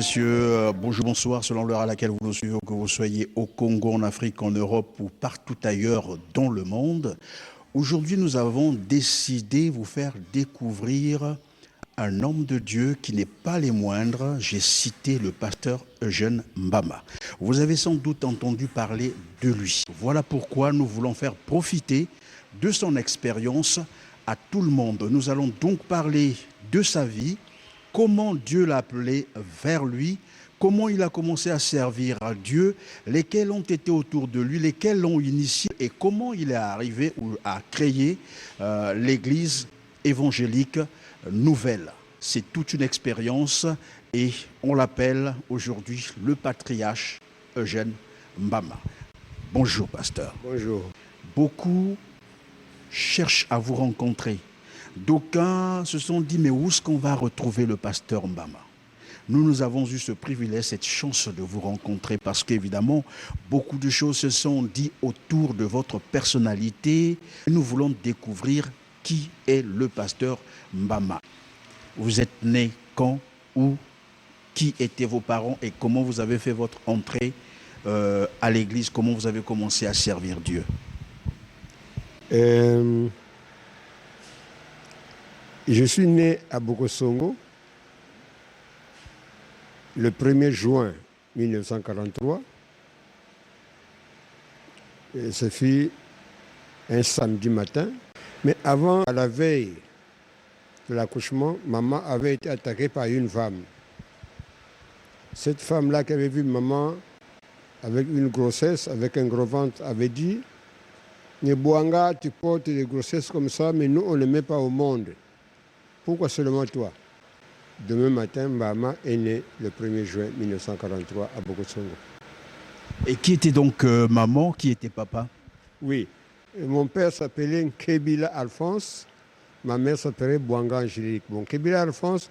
messieurs, bonjour, bonsoir, selon l'heure à laquelle vous nous suivez, que vous soyez au Congo, en Afrique, en Europe ou partout ailleurs dans le monde. Aujourd'hui, nous avons décidé de vous faire découvrir un homme de Dieu qui n'est pas les moindres. J'ai cité le pasteur Eugène Mbama. Vous avez sans doute entendu parler de lui. Voilà pourquoi nous voulons faire profiter de son expérience à tout le monde. Nous allons donc parler de sa vie, comment Dieu l'a appelé vers lui, comment il a commencé à servir à Dieu, lesquels ont été autour de lui, lesquels l'ont initié et comment il est arrivé à créer l'église évangélique nouvelle. C'est toute une expérience et on l'appelle aujourd'hui le patriarche Eugène Mbama. Bonjour pasteur. Bonjour. Beaucoup cherchent à vous rencontrer. D'aucuns se sont dit, mais où est-ce qu'on va retrouver le pasteur Mbama? Nous avons eu ce privilège, cette chance de vous rencontrer parce qu'évidemment, beaucoup de choses se sont dites autour de votre personnalité. Nous voulons découvrir qui est le pasteur Mbama. Vous êtes né quand, où, qui étaient vos parents et comment vous avez fait votre entrée à l'église, comment vous avez commencé à servir Dieu? Je suis né à Bokosongo le 1er juin 1943. Ce fut un samedi matin. Mais avant, à la veille de l'accouchement, maman avait été attaquée par une femme. Cette femme-là qui avait vu maman avec une grossesse, avec un gros ventre, avait dit « Nebouanga, tu portes des grossesses comme ça, mais nous, on ne les met pas au monde. Pourquoi seulement toi ?» Demain matin, Mbama est né le 1er juin 1943 à Bokosongo. Et qui était donc maman, qui était papa? Oui, mon père s'appelait Nkebila Alphonse, ma mère s'appelait Bouanga Angélique. Bon, Nkebila Alphonse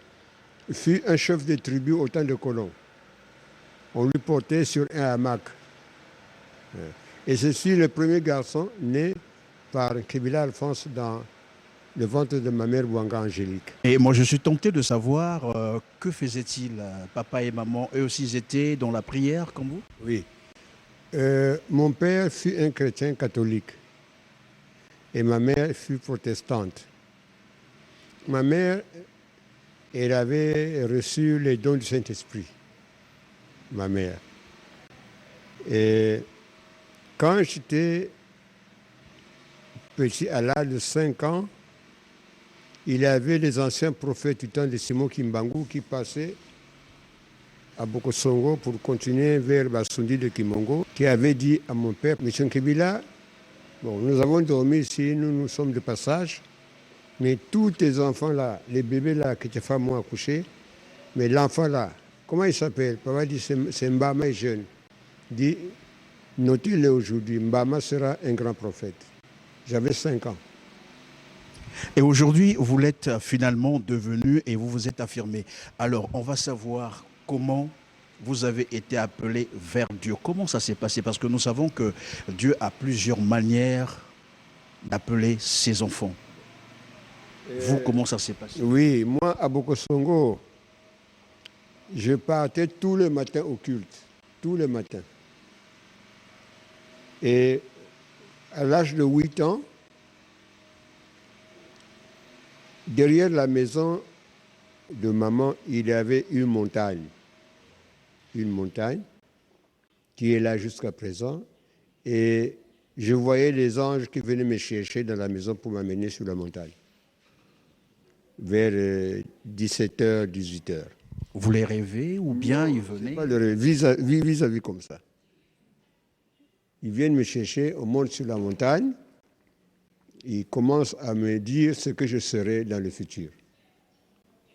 fut un chef de tribu au temps de colons. On lui portait sur un hamac. Et je suis le premier garçon né par Nkebila Alphonse dans le ventre de ma mère Bouanga Angélique. Et moi, je suis tenté de savoir que faisaient-ils, papa et maman? Eux aussi, ils étaient dans la prière comme vous? Oui. Mon père fut un chrétien catholique et ma mère fut protestante. Ma mère, elle avait reçu les dons du Saint-Esprit, ma mère. Et quand j'étais petit, à l'âge de 5 ans, il y avait les anciens prophètes du temps de Simon Kimbangu qui passaient à Bokosongo pour continuer vers Basundi de Kimongo, qui avait dit à mon père, M. Nkebila, bon, nous avons dormi ici, nous sommes de passage, mais tous tes enfants-là, les bébés-là que tes femmes ont accouchés, mais l'enfant-là, comment il s'appelle? Papa dit, c'est Mbama est jeune. Il dit, notez-le aujourd'hui, Mbama sera un grand prophète. J'avais 5 ans. Et aujourd'hui, vous l'êtes finalement devenu et vous vous êtes affirmé. Alors, on va savoir comment vous avez été appelé vers Dieu. Comment ça s'est passé? Parce que nous savons que Dieu a plusieurs manières d'appeler ses enfants. Vous, comment ça s'est passé? Oui, moi, à Bokosongo, je partais tous les matins au culte. Tous les matins. Et à l'âge de 8 ans, derrière la maison de maman, il y avait une montagne. Une montagne qui est là jusqu'à présent. Et je voyais les anges qui venaient me chercher dans la maison pour m'amener sur la montagne. Vers 17h, 18h. Vous les rêvez ou bien non, ils venaient? Pas le vis-à-vis comme ça. Ils viennent me chercher, on monte sur la montagne. Ils commencent à me dire ce que je serai dans le futur.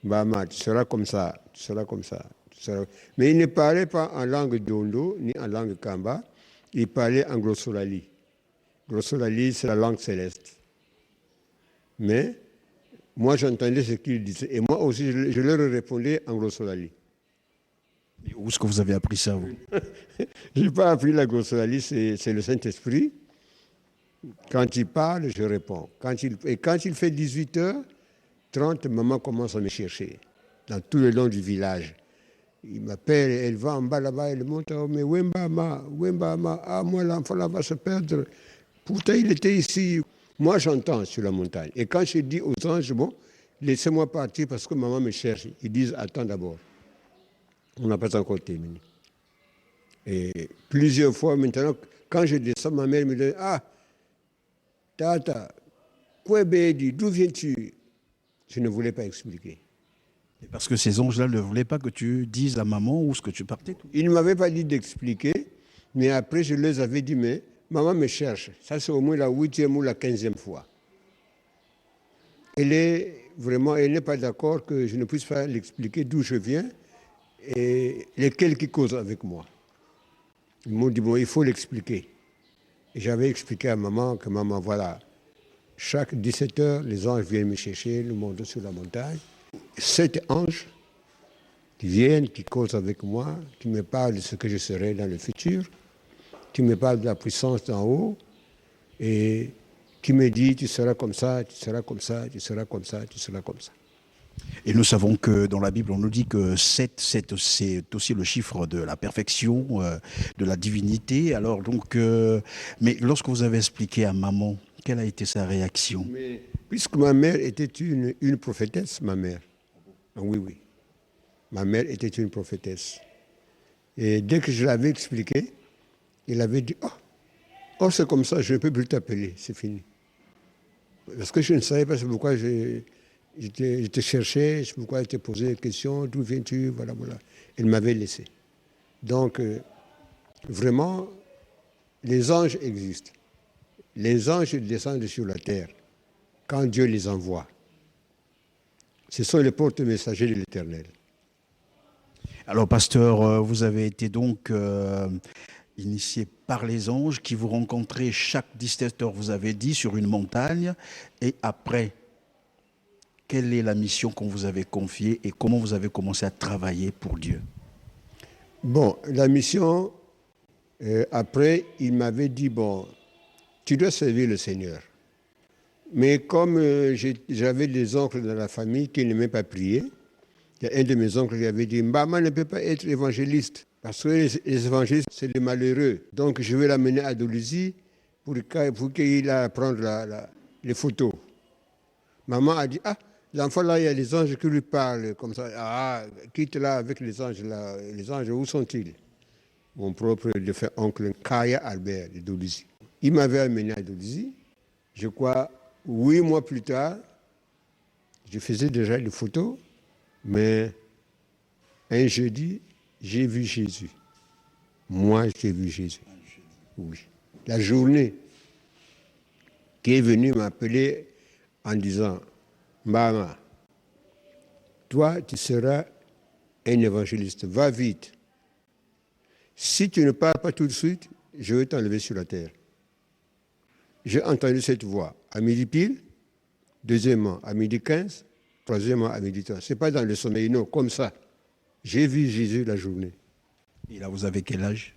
Mbama, tu seras comme ça, tu seras comme ça. Mais il ne parlait pas en langue dondo, ni en langue kamba. Il parlait en glossolali. Glossolali, c'est la langue céleste. Mais moi, j'entendais ce qu'il disait. Et moi aussi, je leur répondais en glossolali. Et où est-ce que vous avez appris ça, vous? Je n'ai pas appris la glossolali, c'est le Saint-Esprit. Quand il parle, je réponds. Et quand il fait 18h30, maman commence à me chercher dans tout le long du village. Il m'appelle, elle va en bas là-bas, elle monte, oh, mais Wemba, ah, moi, l'enfant là va se perdre. Pourtant, il était ici. Moi, j'entends sur la montagne. Et quand je dis aux anges, bon, laissez-moi partir parce que maman me cherche. Ils disent, attends d'abord. On n'a pas encore terminé. Et plusieurs fois maintenant, quand je descends, ma mère me dit, ah, Tata, Kwebedi, d'où viens-tu? Je ne voulais pas expliquer. Parce que ces anges-là ne voulaient pas que tu dises à maman où est-ce que tu partais. Ils ne m'avaient pas dit d'expliquer, mais après je leur avais dit, mais maman me cherche. Ça c'est au moins la 8e ou la 15e fois. Elle n'est pas d'accord que je ne puisse pas l'expliquer d'où je viens et lesquels qui causent avec moi. Ils m'ont dit, bon, il faut l'expliquer. Et j'avais expliqué à maman que maman, voilà, chaque 17 heures, les anges viennent me chercher, nous montons sur la montagne. 7 anges qui viennent, qui causent avec moi, qui me parlent de ce que je serai dans le futur, qui me parlent de la puissance d'en haut, et qui me dit tu seras comme ça, tu seras comme ça, tu seras comme ça, tu seras comme ça. Et nous savons que dans la Bible, on nous dit que 7, c'est aussi le chiffre de la perfection, de la divinité. Alors donc, mais lorsque vous avez expliqué à maman, quelle a été sa réaction? Mais, puisque ma mère était une prophétesse, ma mère. Ah, oui, oui. Ma mère était une prophétesse. Et dès que je l'avais expliqué, il avait dit, oh, c'est comme ça, je ne peux plus t'appeler, c'est fini. Parce que je ne savais pas, c'est pourquoi je te cherchais, c'est pourquoi je te posais des questions, d'où viens-tu, voilà, voilà. Elle m'avait laissé. Donc, vraiment, les anges existent. Les anges descendent sur la terre quand Dieu les envoie. Ce sont les portes messagers de l'Éternel. Alors, pasteur, vous avez été donc initié par les anges qui vous rencontraient chaque 17 heures, vous avez dit, sur une montagne. Et après, quelle est la mission qu'on vous avait confiée et comment vous avez commencé à travailler pour Dieu? Bon, la mission, après, il m'avait dit, bon, tu dois servir le Seigneur. Mais comme j'avais des oncles dans la famille qui n'aimaient pas prier, il y a un de mes oncles qui avait dit, maman ne peut pas être évangéliste, parce que les évangélistes, c'est les malheureux. Donc je vais l'amener à Dolisie pour qu'il aille prendre les photos. Maman a dit, l'enfant là, il y a des anges qui lui parlent comme ça. Quitte-la avec les anges là. Les anges, où sont-ils? Mon propre défunt oncle Kaya Albert de Dolisie. Il m'avait amené à Dolisie. Je crois, 8 mois plus tard, je faisais déjà des photos, mais un jeudi, j'ai vu Jésus. Moi, j'ai vu Jésus. Oui. La journée qui est venu m'appeler en disant, Mama, toi, tu seras un évangéliste. Va vite. Si tu ne pars pas tout de suite, je vais t'enlever sur la terre. J'ai entendu cette voix à midi pile, deuxièmement à midi 15, troisièmement à midi 30. Ce n'est pas dans le sommeil, non, comme ça. J'ai vu Jésus la journée. Et là, vous avez quel âge?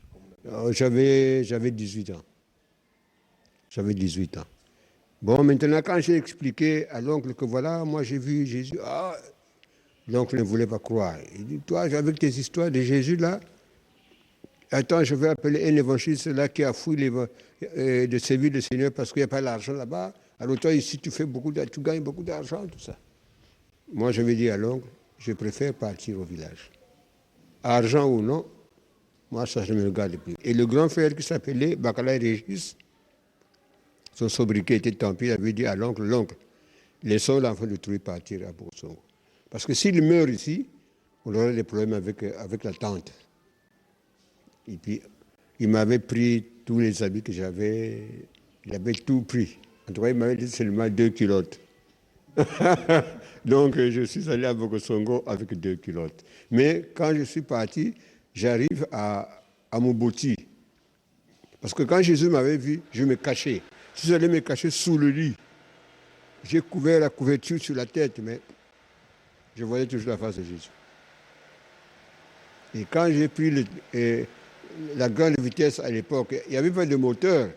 J'avais 18 ans. J'avais 18 ans. Bon, maintenant, quand j'ai expliqué à l'oncle que voilà, moi j'ai vu Jésus, l'oncle ne voulait pas croire. Il dit, toi, avec tes histoires de Jésus là, attends, je vais appeler un évangéliste là qui a fouillé de servir le Seigneur parce qu'il n'y a pas l'argent là-bas. Alors toi, ici, tu gagnes beaucoup d'argent, tout ça. Moi, je vais dire à l'oncle, je préfère partir au village. Argent ou non, moi, ça, je ne me regarde plus. Et le grand frère qui s'appelait Bacala Régis, son sobriquet était tant pis, il avait dit à l'oncle, laissons l'enfant de Trouille partir à Bourg-Songo. Parce que s'il meurt ici, on aurait des problèmes avec la tante. Et puis, il m'avait pris tous les habits que j'avais, il avait tout pris. En tout cas, il m'avait dit seulement 2 culottes. Donc, je suis allé à Bogo-Songo avec 2 culottes. Mais quand je suis parti, j'arrive à Moboti. Parce que quand Jésus m'avait vu, je me cachais. Je suis allé me cacher sous le lit. J'ai couvert la couverture sur la tête, mais je voyais toujours la face de Jésus. Et quand j'ai pris la grande vitesse à l'époque, il n'y avait pas de moteur.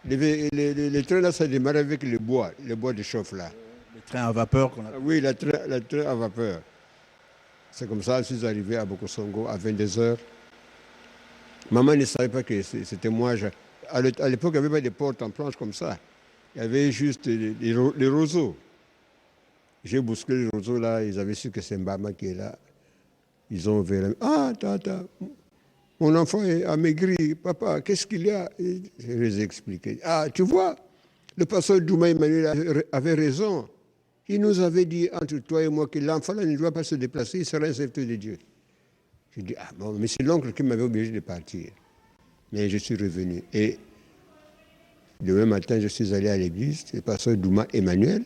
Les trains là, ça démarrait avec le bois de chauffe là. Les trains à vapeur qu'on a. Oui, le train à vapeur. C'est comme ça que je suis arrivé à Bokosongo à 22h. Maman ne savait pas que c'était moi. À l'époque, il n'y avait pas de portes en planche comme ça. Il y avait juste les roseaux. J'ai bousculé les roseaux là, ils avaient su que c'est Mbama qui est là. Ils ont ouvert. Ah, tata, mon enfant a maigri. Papa, qu'est-ce qu'il y a? Et je les ai expliqué. Ah, tu vois, le pasteur Douma Emmanuel avait raison. Il nous avait dit, entre toi et moi, que l'enfant là ne doit pas se déplacer, il sera un serviteur de Dieu. J'ai dit, ah bon, mais c'est l'oncle qui m'avait obligé de partir. Mais je suis revenu. Et demain matin, je suis allé à l'église. Le pasteur Douma Emmanuel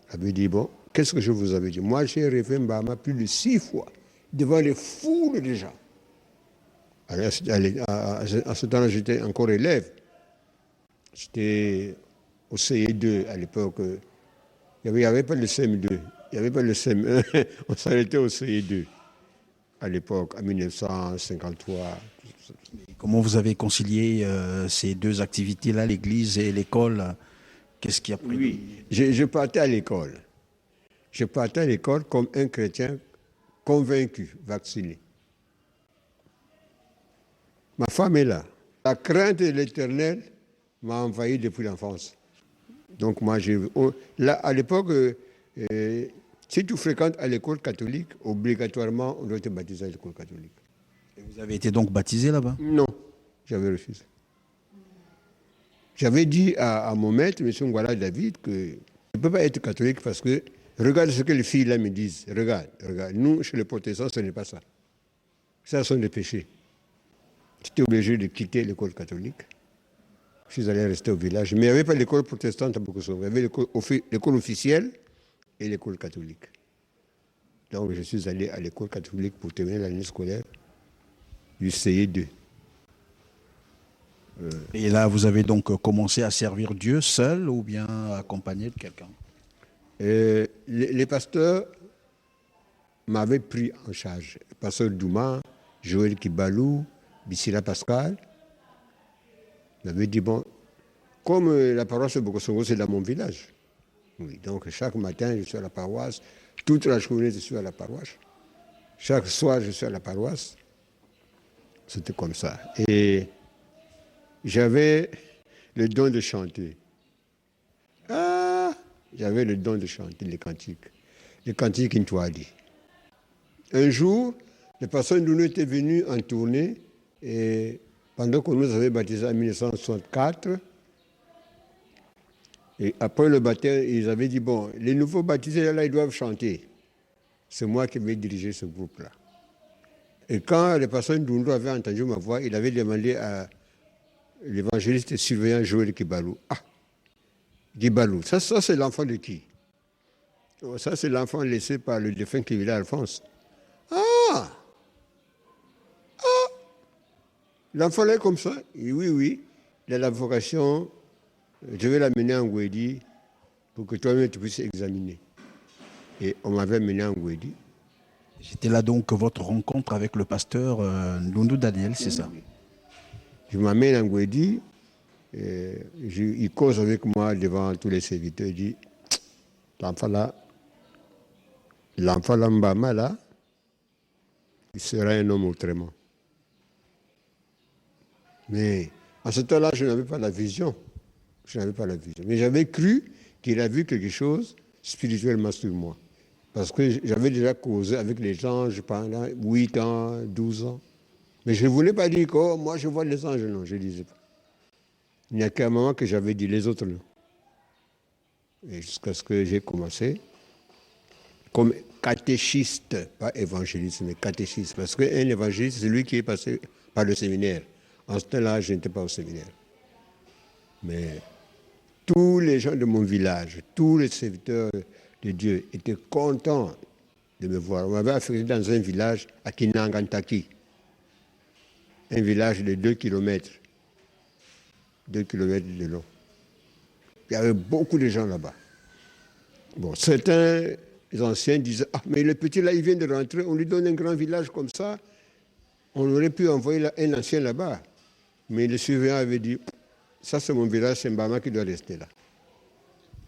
avait dit, bon, qu'est-ce que je vous avais dit? Moi, j'ai rêvé Mbama plus de 6 fois, devant les foules de gens. À ce temps-là, j'étais encore élève. J'étais au CE2 à l'époque. Il n'y avait pas le CM2. Il n'y avait pas le CM1. On s'arrêtait au CE2 à l'époque, en 1953. Comment vous avez concilié ces deux activités-là, l'église et l'école? Qu'est-ce qui a pris? Oui, je partais à l'école. Je partais à l'école comme un chrétien convaincu, vacciné. Ma femme est là. La crainte de l'Éternel m'a envahi depuis l'enfance. Donc moi, là, à l'époque, si tu fréquentes à l'école catholique, obligatoirement, on doit te baptiser à l'école catholique. Et vous avez été donc baptisé là-bas? Non, j'avais refusé. J'avais dit à mon maître, M. Ngwala David, que je ne peux pas être catholique parce que, regarde ce que les filles là me disent. Regarde. Nous, chez les protestants, ce n'est pas ça. Ça sont des péchés. J'étais obligé de quitter l'école catholique. Je suis allé rester au village. Mais il n'y avait pas l'école protestante à Bokosongo. Il y avait l'école officielle et l'école catholique. Donc je suis allé à l'école catholique pour terminer l'année scolaire du CE2. Et là, vous avez donc commencé à servir Dieu seul ou bien accompagné de quelqu'un? Les pasteurs m'avaient pris en charge. Le pasteur Douma, Joël Kibalou, Bissila Pascal, m'avaient dit, bon, comme la paroisse de Bokosongo, c'est dans mon village. Oui, donc chaque matin, je suis à la paroisse. Toute la journée, je suis à la paroisse. Chaque soir, je suis à la paroisse. C'était comme ça. Et j'avais le don de chanter. J'avais le don de chanter les cantiques Intouadi. Un jour, le pasteur Ndounou était venu en tournée et pendant qu'on nous avait baptisés en 1964, et après le baptême, ils avaient dit, bon, les nouveaux baptisés, là, ils doivent chanter. C'est moi qui vais diriger ce groupe-là. Et quand le pasteur Ndounou avait entendu ma voix, il avait demandé à l'évangéliste surveillant Joël Kibalou, Kibalou, ça c'est l'enfant de qui? Ça c'est l'enfant laissé par le défunt Kivila Alphonse. L'enfant est comme ça? Et oui, il a la vocation, je vais l'amener en Ngouedi pour que toi-même tu puisses examiner. Et on m'avait mené en Ngouedi. C'était là donc votre rencontre avec le pasteur Ndounou Daniel, c'est ça? Je m'amène en Ngouedi, il cause avec moi devant tous les serviteurs, il dit, l'enfant là, Mbama là, il sera un homme autrement. Mais à ce temps-là, je n'avais pas la vision. Mais j'avais cru qu'il a vu quelque chose spirituellement sur moi. Parce que j'avais déjà causé avec les anges pendant 8 ans, 12 ans. Mais je ne voulais pas dire que oh, moi je vois les anges, non, je ne disais pas. Il n'y a qu'un moment que j'avais dit les autres, non. Et jusqu'à ce que j'ai commencé comme catéchiste, pas évangéliste, mais catéchiste. Parce qu'un évangéliste, c'est lui qui est passé par le séminaire. En ce temps-là, je n'étais pas au séminaire. Mais tous les gens de mon village, tous les serviteurs de Dieu étaient contents de me voir. On m'avait affecté dans un village à Kinangantaki, un village de 2 kilomètres. 2 kilomètres de long. Il y avait beaucoup de gens là-bas. Bon, certains anciens disaient, ah, mais le petit là, il vient de rentrer, on lui donne un grand village comme ça, on aurait pu envoyer un ancien là-bas. Mais le surveillant avait dit, ça c'est mon village, c'est Mbama qui doit rester là.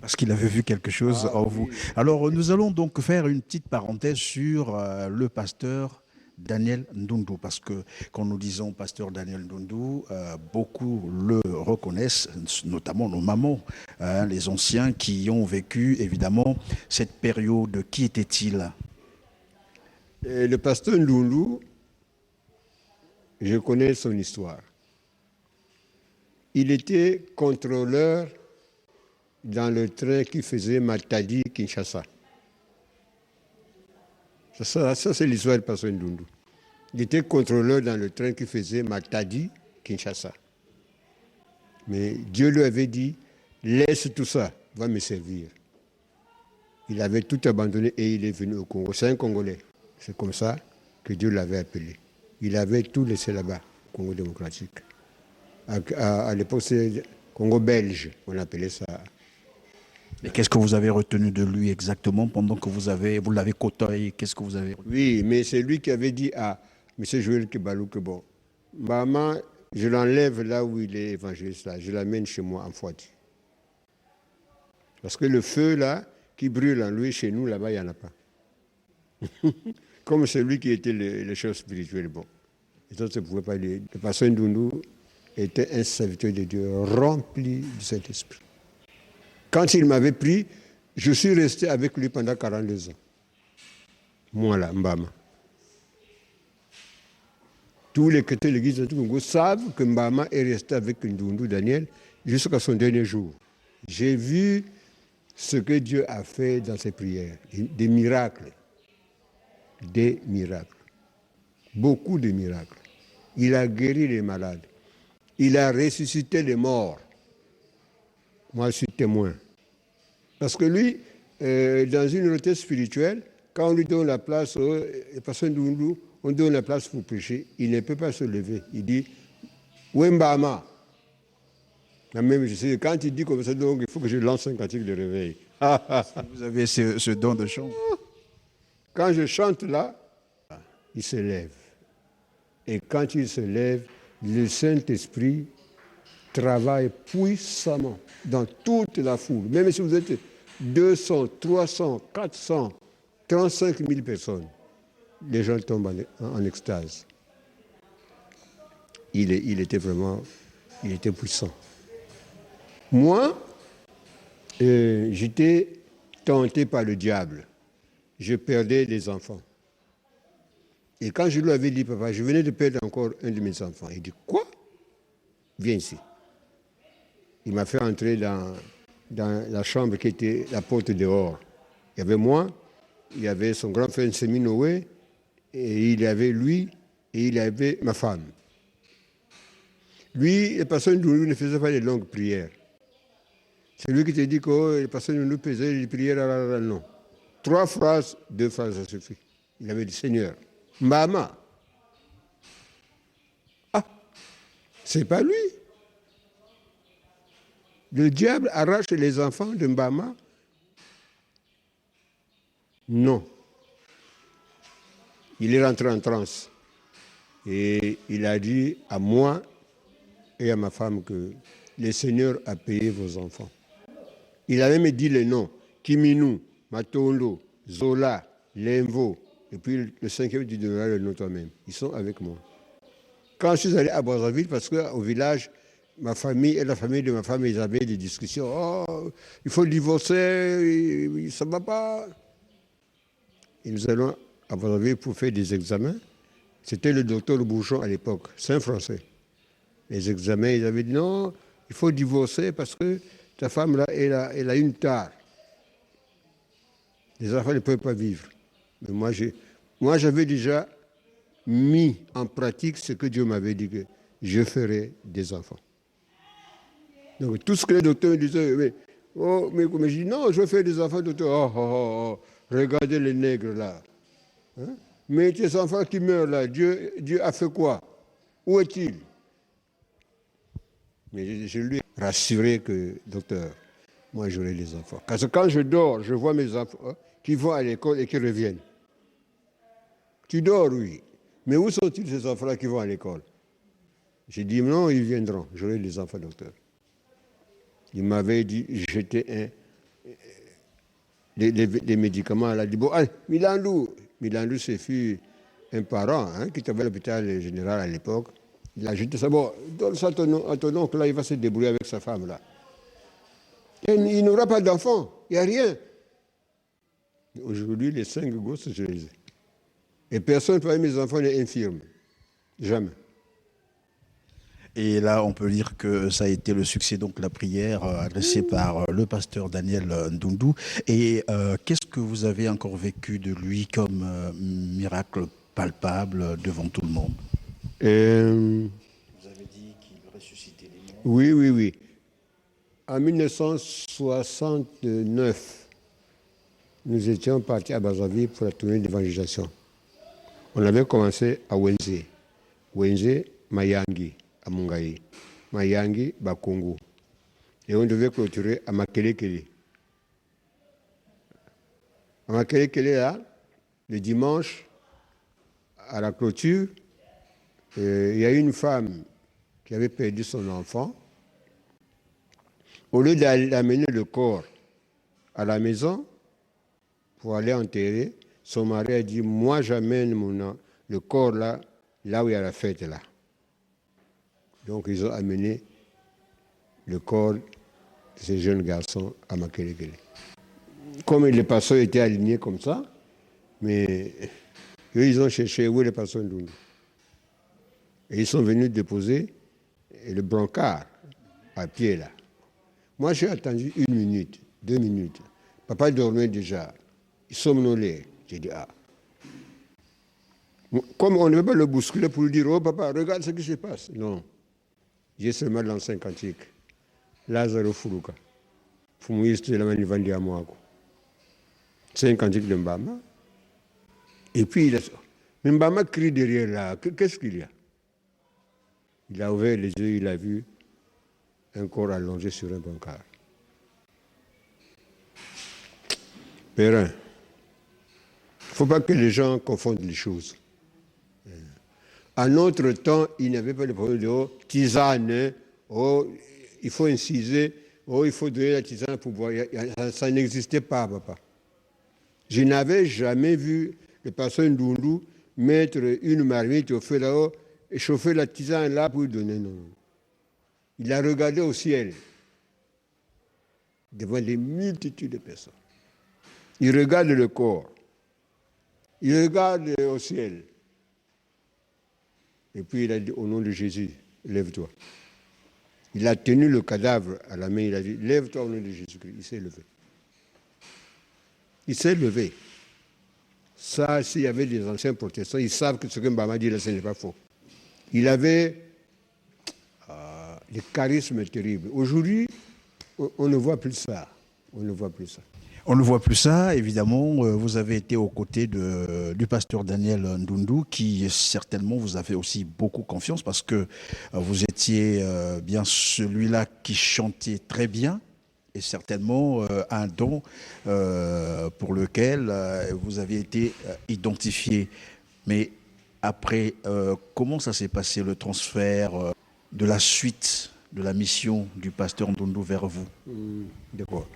Parce qu'il avait vu quelque chose en vous. Oui. Alors, nous allons donc faire une petite parenthèse sur le pasteur Daniel Ndundu, parce que quand nous disons pasteur Daniel Ndundu, beaucoup le reconnaissent, notamment nos mamans, hein, les anciens qui ont vécu évidemment cette période. Qui était-il? Et le pasteur Ndundu, je connais son histoire. Il était contrôleur dans le train qui faisait Matadi-Kinshasa. Ça c'est l'histoire du pasteur Ndundu. Il était contrôleur dans le train qui faisait Matadi-Kinshasa. Mais Dieu lui avait dit, laisse tout ça, va me servir. Il avait tout abandonné et il est venu au Congo. C'est un Congolais. C'est comme ça que Dieu l'avait appelé. Il avait tout laissé là-bas, au Congo démocratique. À l'époque, c'est Congo belge, on appelait ça. Et qu'est-ce que vous avez retenu de lui exactement pendant que vous l'avez côtoyé? Qu'est-ce que vous avez retenu? Oui, mais c'est lui qui avait dit à M. Joël Kebalou que bon, maman, je l'enlève là où il est évangéliste, là, je l'amène chez moi en Fouati. Parce que le feu là, qui brûle en lui, chez nous, là-bas, il n'y en a pas. Comme celui qui était le chef spirituel, bon. Et ça, ne pouvait pas dire. Le pasteur Ndundu était un serviteur de Dieu rempli du Saint-Esprit. Quand il m'avait pris, je suis resté avec lui pendant 42 ans. Moi là, Mbama. Tous les chrétiens de l'église de Congo savent que Mbama est resté avec Ndundu Daniel jusqu'à son dernier jour. J'ai vu ce que Dieu a fait dans ses prières, des miracles. Des miracles. Beaucoup de miracles. Il a guéri les malades. Il a ressuscité les morts. Moi, je suis témoin. Parce que lui, dans une retraite spirituelle, quand on lui donne la place, personne Ndundu, on donne la place pour prêcher, il ne peut pas se lever. Il dit, Wembama. Même, je sais, quand il dit comme ça, donc, il faut que je lance un cantique de réveil. Vous avez ce don de chant. Quand je chante là, il se lève. Et quand il se lève, le Saint-Esprit travaille puissamment dans toute la foule. Même si vous êtes 200, 300, 400, 35 000 personnes, les gens tombent en extase. Il était puissant. Moi, j'étais tenté par le diable. Je perdais des enfants. Et quand je lui avais dit, papa, je venais de perdre encore un de mes enfants, il dit, quoi? Viens ici. Il m'a fait entrer dans la chambre qui était la porte dehors. Il y avait moi, il y avait son grand frère Seminoé, et il y avait lui, et il y avait ma femme. Lui, les personnes ne faisaient pas de longues prières. C'est lui qui te dit que les personnes nous faisaient des prières, non. 3 phrases, 2 phrases, ça suffit. Il avait dit, Seigneur, Mbama. Ah, c'est pas lui. Le diable arrache les enfants de Mbama? Non. Il est rentré en transe. Et il a dit à moi et à ma femme que le Seigneur a payé vos enfants. Il a même dit les noms. Kiminu, Matondo, Zola, Lemvo. Et puis le 5e du donnera le nom toi-même. Ils sont avec moi. Quand je suis allé à Brazzaville, parce qu'au village, ma famille et la famille de ma femme, ils avaient des discussions. Oh, il faut divorcer, ça ne va pas. Et nous allons à Brazzaville pour faire des examens. C'était le docteur Bouchon à l'époque, c'est un Français. Les examens, ils avaient dit non, il faut divorcer parce que ta femme, là, elle a une tare. Les enfants ne peuvent pas vivre. Mais moi, j'avais déjà mis en pratique ce que Dieu m'avait dit, que je ferais des enfants. Donc, tout ce que les docteurs me disaient, mais je dis, non, je veux faire des enfants, docteur. Regardez les nègres là. Hein? Mais tes enfants qui meurent là, Dieu a fait quoi? Où est-il? Mais je lui ai rassuré que, docteur, moi j'aurai des enfants. Parce que quand je dors, je vois mes enfants qui vont à l'école et qui reviennent. Tu dors, oui. Mais où sont-ils ces enfants-là qui vont à l'école? J'ai dit, non, ils viendront. J'aurai des enfants, docteur. Il m'avait dit, j'étais des médicaments. Elle a dit, bon, allez, Milandou, c'est fut un parent qui était à l'hôpital général à l'époque. Il a jeté ça, bon, donne ça à ton oncle, là, il va se débrouiller avec sa femme, là. Et il n'aura pas d'enfant, il n'y a rien. Aujourd'hui, les 5 gosses, je les ai. Et personne parmi mes enfants n'est infirme. Jamais. Et là, on peut dire que ça a été le succès, donc la prière adressée par le pasteur Daniel Ndundu. Et qu'est-ce que vous avez encore vécu de lui comme miracle palpable devant tout le monde? Vous avez dit qu'il ressuscitait les morts. Oui. En 1969, nous étions partis à Brazzaville pour la tournée d'évangélisation. On avait commencé à Wenze, Mayangi, à Mungaï, Mayangi, Bakongo. Et on devait clôturer à Makelekele. À Makelekele, là, le dimanche, à la clôture, il y a une femme qui avait perdu son enfant. Au lieu d'amener le corps à la maison pour aller enterrer, son mari a dit, moi j'amène le corps là où il y a la fête là. Donc ils ont amené le corps de ces jeunes garçons à Makelekele. Comme les pasteurs étaient alignés comme ça, mais eux ils ont cherché où est le pasteur Ndundu. Et ils sont venus déposer le brancard à pied là. Moi j'ai attendu 1 minute, 2 minutes. Papa dormait déjà. Il somnolait. J'ai dit, ah. Comme on ne veut pas le bousculer pour lui dire, oh papa, regarde ce qui se passe. Non. J'ai seulement lancé un cantique. Lazaro Furuka. Fumuiste la manivandi à Moago. C'est un cantique de Mbama. Et puis, mais Mbama crie derrière là. Qu'est-ce qu'il y a? Il a ouvert les yeux, il a vu un corps allongé sur un brancard. Perrin. Il ne faut pas que les gens confondent les choses. À notre temps, il n'y avait pas de problème de tisane, il faut inciser, il faut donner la tisane pour boire. Ça n'existait pas, papa. Je n'avais jamais vu le pasteur Ndundu mettre une marmite au feu là-haut et chauffer la tisane là pour lui donner. Non. Il a regardé au ciel devant des multitudes de personnes. Il regarde le corps. Il regarde au ciel. Et puis il a dit, au nom de Jésus, lève-toi. Il a tenu le cadavre à la main, il a dit, lève-toi au nom de Jésus-Christ. Il s'est levé. Il s'est levé. Ça, s'il y avait des anciens protestants, ils savent que ce que Mbama dit là, ce n'est pas faux. Il avait des charismes terribles. Aujourd'hui, on ne voit plus ça. On ne voit plus ça. On ne voit plus ça, évidemment. Vous avez été aux côtés du pasteur Daniel Ndundu, qui certainement vous a fait aussi beaucoup confiance parce que vous étiez bien celui-là qui chantait très bien et certainement un don pour lequel vous avez été identifié. Mais après, comment ça s'est passé le transfert de la suite de la mission du pasteur Ndundu vers vous? D'accord.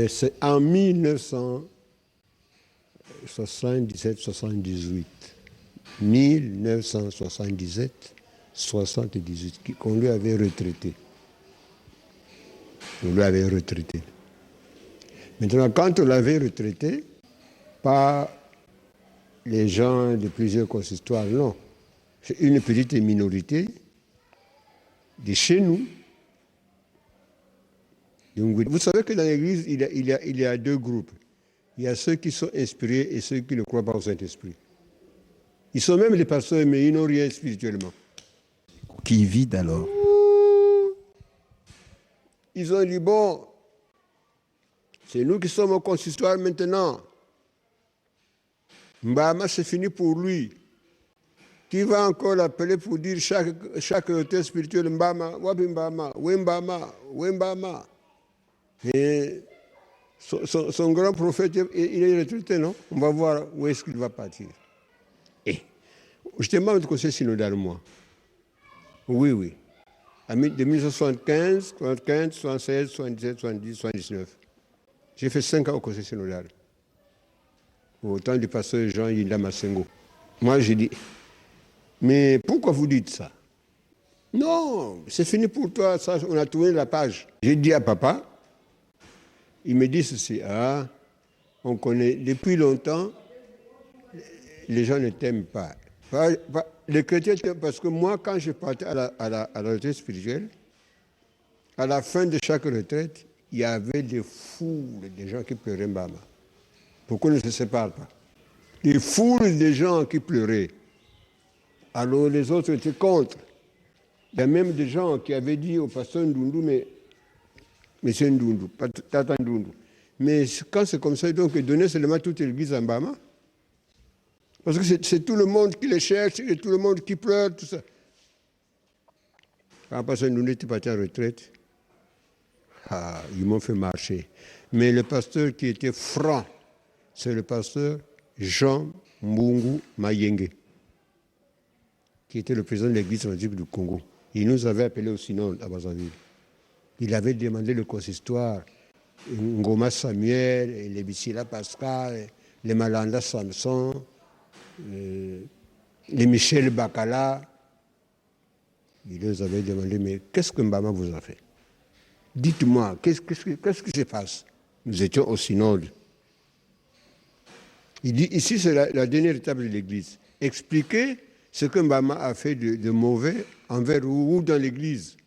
C'est en 1977-78. 1977-78 qu'on lui avait retraité. On lui avait retraité. Maintenant, quand on l'avait retraité, pas les gens de plusieurs consistoires, non. C'est une petite minorité de chez nous. Vous savez que dans l'Église, il y a 2 groupes. Il y a ceux qui sont inspirés et ceux qui ne croient pas au Saint-Esprit. Ils sont même des pasteurs, mais ils n'ont rien spirituellement. Qui vide alors? Ils ont dit, bon, c'est nous qui sommes au consistoire maintenant. Mbama, c'est fini pour lui. Qui va encore l'appeler pour dire chaque auteur spirituel, Mbama, Wabi Mbama, Wembama, Wembama. Et son grand prophète, il est retraité, non? On va voir où est-ce qu'il va partir. Et je te demande de conseil synodal, moi. Oui. De 1975, 75, 76, 77, 70, 79. J'ai fait 5 ans au conseil synodal. Au temps du pasteur Jean Yinda Massengo. Moi, j'ai dit, mais pourquoi vous dites ça? Non, c'est fini pour toi, ça, on a tourné la page. J'ai dit à papa, il me dit ceci, on connaît depuis longtemps, les gens ne t'aiment pas. Les chrétiens t'aiment parce que moi, quand je partais à la retraite spirituelle, à la fin de chaque retraite, il y avait des foules de gens qui pleuraient Mbama. Pourquoi on ne se sépare pas? Des foules de gens qui pleuraient. Alors les autres étaient contre. Il y a même des gens qui avaient dit au pasteur Ndundu, mais Monsieur Ndundu, pas Tata Ndundu. Mais quand c'est comme ça, donc donner seulement toute l'église à Mbama. Parce que c'est tout le monde qui les cherche, et tout le monde qui pleure, tout ça. Quand pasteur Ndundu était parti en retraite, ils m'ont fait marcher. Mais le pasteur qui était franc, c'est le pasteur Jean Mbungu Mayenge, qui était le président de l'église évangélique du Congo. Il nous avait appelés au synode à Brazzaville. Il avait demandé le consistoire, Ngoma Samuel, les Bissila Pascal, les Malanda Samson, les Michel Bakala. Il nous avait demandé, mais qu'est-ce que Mbama vous a fait? Dites-moi, qu'est-ce qui se passe? Nous étions au synode. Il dit, ici c'est la dernière étape de l'église. Expliquez ce que Mbama a fait de mauvais envers ou dans l'église.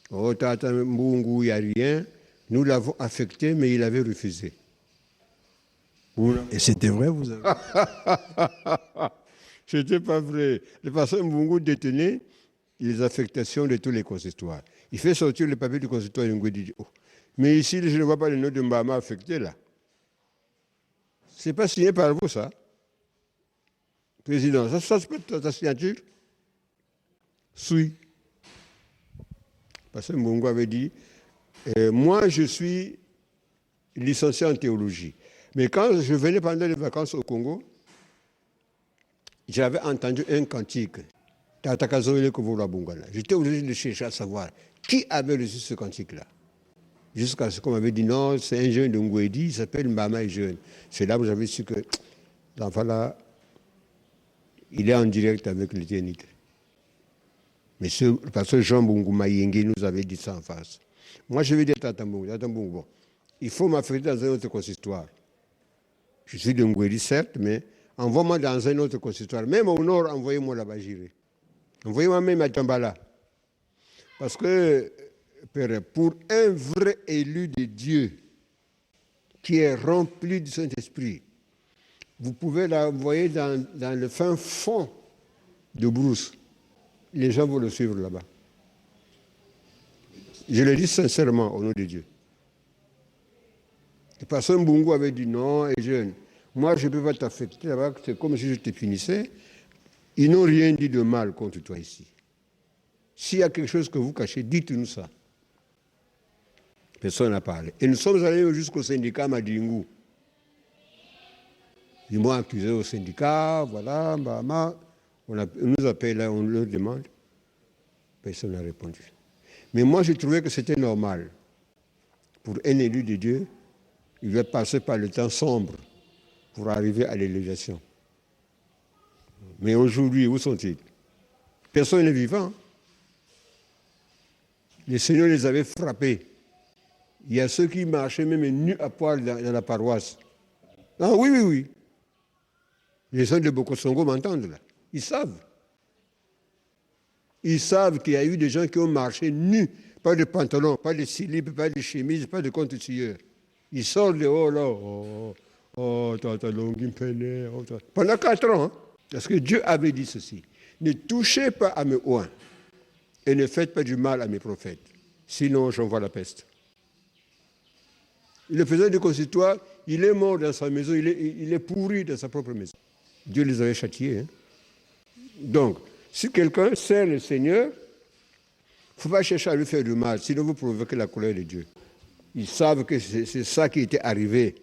Oh, Tata Mbungu, il n'y a rien. Nous l'avons affecté, mais il avait refusé. Et c'était vrai, vous avez... C'était pas vrai. Le pasteur Mbungu détenait les affectations de tous les consistoires. Il fait sortir le papier du consistoire et il dit, oh, mais ici, je ne vois pas le nom de Mbama affecté là. Ce n'est pas signé par vous, ça. Président, ça se peut être ta signature? Oui. Parce que Mbungu avait dit, moi je suis licencié en théologie. Mais quand je venais pendant les vacances au Congo, j'avais entendu un cantique. J'étais obligé de chercher à savoir qui avait reçu ce cantique-là. Jusqu'à ce qu'on m'avait dit, non, c'est un jeune de Ngouedi, il s'appelle Mbama et jeune. C'est là où j'avais su que l'enfant-là, il est en direct avec l'éternité. Mais le pasteur Jean Mbungu Mayenge nous avait dit ça en face. Moi, je vais dire Tata Mbungu, bon, il faut m'affecter dans un autre consistoire. Je suis de Ngouedi, certes, mais envoie-moi dans un autre consistoire. Même au nord, envoyez-moi là-bas, j'irai. Envoyez-moi même à Tambala. Parce que, pour un vrai élu de Dieu qui est rempli du Saint-Esprit, vous pouvez l'envoyer dans le fin fond de Brousse. Les gens vont le suivre là-bas. Je le dis sincèrement au nom de Dieu. Le pasteur Mbungu avait dit non, et jeune, moi je ne peux pas t'affecter là-bas, c'est comme si je te punissais. Ils n'ont rien dit de mal contre toi ici. S'il y a quelque chose que vous cachez, dites-nous ça. Personne n'a parlé. Et nous sommes allés jusqu'au syndicat Madingou. Ils m'ont accusé au syndicat, voilà, on nous appelle là, on leur demande. Personne n'a répondu. Mais moi, je trouvais que c'était normal. Pour un élu de Dieu, il va passer par le temps sombre pour arriver à l'élévation. Mais aujourd'hui, où sont-ils? Personne n'est vivant. Le Seigneur les avait frappés. Il y a ceux qui marchaient même nus à poil dans la paroisse. Ah oui, oui, oui. Les gens de Bokosongo m'entendent là. Ils savent. Ils savent qu'il y a eu des gens qui ont marché nus, pas de pantalon, pas de slip, pas de chemise, pas de contre-tueur. Ils sortent de haut là. Tata Longimpene. Pendant 4 ans. Hein? Parce que Dieu avait dit ceci. Ne touchez pas à mes oins et ne faites pas du mal à mes prophètes. Sinon, j'envoie la peste. Le président du consistoire, il est mort dans sa maison, il est pourri dans sa propre maison. Dieu les avait châtiés. Hein? Donc, si quelqu'un sert le Seigneur, il ne faut pas chercher à lui faire du mal, sinon vous provoquez la colère de Dieu. Ils savent que c'est ça qui était arrivé.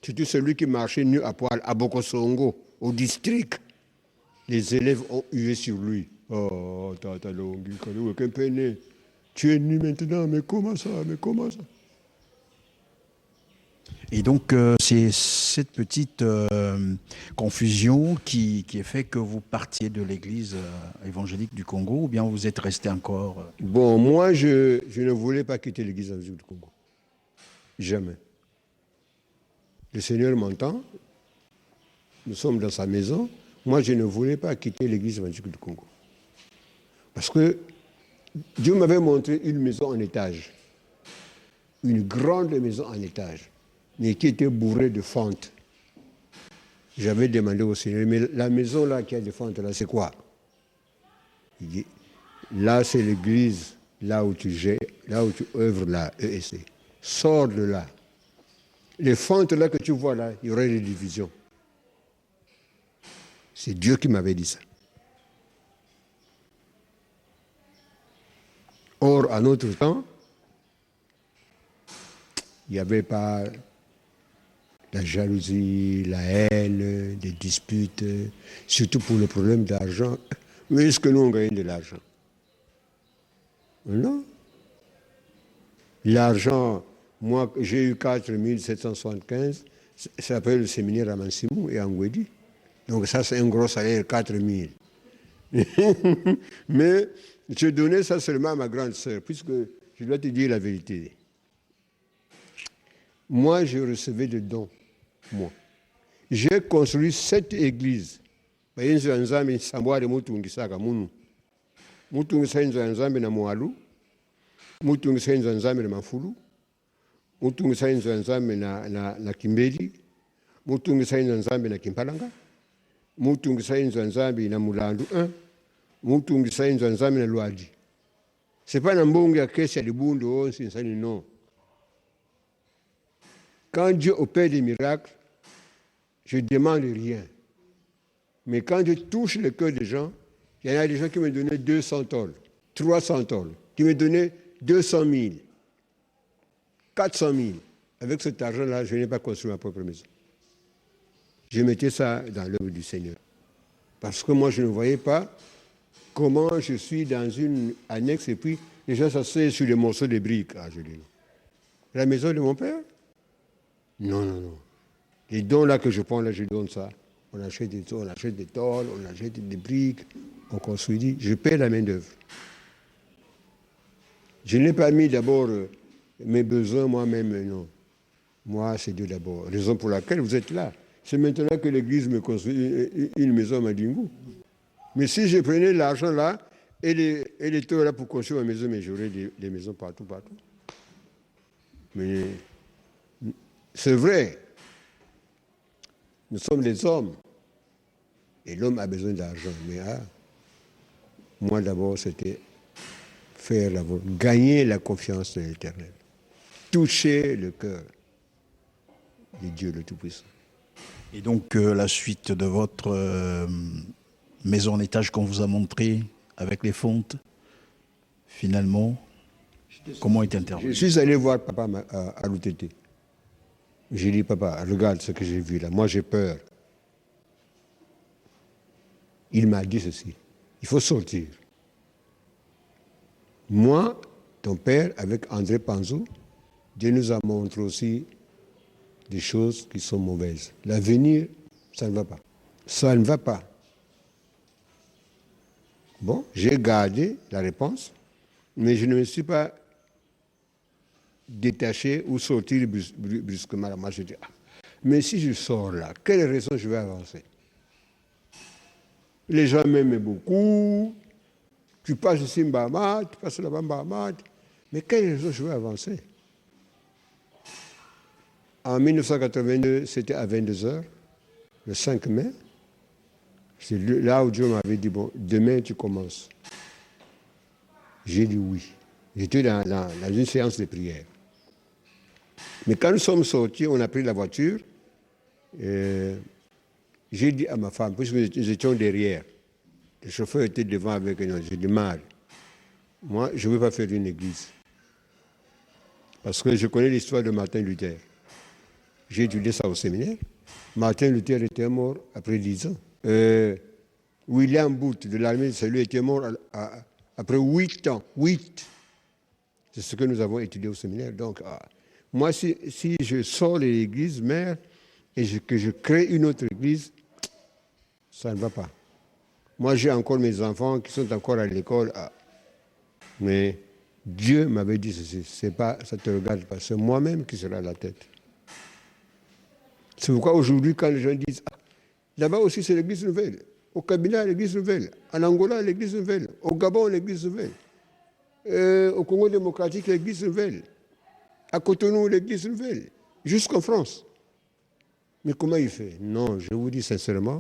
Surtout celui qui marchait nu à poil à Bokosongo, au district. Les élèves ont hué sur lui. Oh, Tata Longi, tu es nu maintenant, mais comment ça? Et donc, c'est cette petite confusion qui a fait que vous partiez de l'église évangélique du Congo, ou bien vous êtes resté encore Bon, moi, je ne voulais pas quitter l'église évangélique du Congo. Jamais. Le Seigneur m'entend. Nous sommes dans sa maison. Moi, je ne voulais pas quitter l'église évangélique du Congo. Parce que Dieu m'avait montré une maison en étage. Une grande maison en étage, mais qui était bourrée de fentes. J'avais demandé au Seigneur, mais la maison là qui a des fentes là, c'est quoi? Il dit, là c'est l'église, là où tu œuvres là, ESC. Sors de là. Les fentes là que tu vois là, il y aurait des divisions. C'est Dieu qui m'avait dit ça. Or, à notre temps, il n'y avait pas la jalousie, la haine, des disputes, surtout pour le problème d'argent. Mais est-ce que nous, on gagne de l'argent? Non. L'argent, moi, j'ai eu 4775, ça s'appelle le séminaire à Mansimou et à Ngwedi. Donc ça, c'est un gros salaire, 4000. Mais je donnais ça seulement à ma grande sœur, puisque je dois te dire la vérité. Moi, je recevais des dons, moi. J'ai construit 7 églises. Bayenzi ya nzambe sambwale mutungisaka munu. Mutungisa inzo ya nzambe na Mualu. Mutungisa inzo ya nzambe na Mafulu. Mutungisa inzo ya nzambe na Kimbeli. Mutungisa inzo ya nzambe na Kimpalanga. Mutungisa inzo ya nzambe na Mulandu 1. Mutungisa inzo ya nzambe na Luadi. C'est pas na mbongo ya kesi ya libundo onsi nsani non. Quand Dieu opère des miracles, je ne demande rien. Mais quand je touche le cœur des gens, il y en a des gens qui me donnaient 200 tolls, 300 tolls, qui me donnaient 200 000, 400 000. Avec cet argent-là, je n'ai pas construit ma propre maison. Je mettais ça dans l'œuvre du Seigneur. Parce que moi, je ne voyais pas comment je suis dans une annexe et puis les gens s'asseyent sur des morceaux de briques. Ah, je dis non. La maison de mon père? Non, non, non. Les dons là que je prends, là, je donne ça. On achète des tôles, on achète des briques, on construit. Je paie la main-d'œuvre. Je n'ai pas mis d'abord mes besoins moi-même, non. Moi, c'est Dieu d'abord. Raison pour laquelle vous êtes là. C'est maintenant que l'Église me construit une maison à Madingou. Mais si je prenais l'argent là et les tôles là pour construire ma maison, mais j'aurais des maisons partout. Mais c'est vrai. Nous sommes des hommes. Et l'homme a besoin d'argent. Mais moi d'abord, c'était faire gagner la confiance de l'Éternel. Toucher le cœur de Dieu le Tout-Puissant. Et donc, la suite de votre maison en étage qu'on vous a montré avec les fontes, finalement, comment est intervenu? Je suis allé voir papa à l'UTT. J'ai dit, papa, regarde ce que j'ai vu là. Moi, j'ai peur. Il m'a dit ceci. Il faut sortir. Moi, ton père, avec André Panzo, Dieu nous a montré aussi des choses qui sont mauvaises. L'avenir, ça ne va pas. Ça ne va pas. Bon, j'ai gardé la réponse, mais je ne me suis pas détaché ou sorti brusquement. Moi, je dis, mais si je sors là, quelle raison je vais avancer? Les gens m'aiment beaucoup. Tu passes ici Mbama, tu passes là-bas Mbama. Mais quelle raison je vais avancer? En 1982, c'était à 22h, le 5 mai. C'est là où Dieu m'avait dit, bon, demain tu commences. J'ai dit oui. J'étais dans une séance de prière. Mais quand nous sommes sortis, on a pris la voiture. J'ai dit à ma femme, puisque nous étions derrière, le chauffeur était devant avec nous, j'ai dit, Marie, moi, je ne veux pas faire une église. Parce que je connais l'histoire de Martin Luther. J'ai étudié ça au séminaire. Martin Luther était mort après 10 ans. William Booth de l'armée de salut était mort après 8 ans. 8. C'est ce que nous avons étudié au séminaire. Donc, Moi, si je sors de l'église mère et que je crée une autre église, ça ne va pas. Moi, j'ai encore mes enfants qui sont encore à l'école. Mais Dieu m'avait dit ceci, c'est pas, ça ne te regarde pas, c'est moi-même qui serai à la tête. C'est pourquoi aujourd'hui, quand les gens disent, là-bas aussi c'est l'église nouvelle, au Kabila, l'église nouvelle, en Angola, l'église nouvelle, au Gabon, l'église nouvelle, au Congo démocratique, l'église nouvelle, à Cotonou, l'église nouvelle, jusqu'en France. Mais comment il fait? Non, je vous dis sincèrement,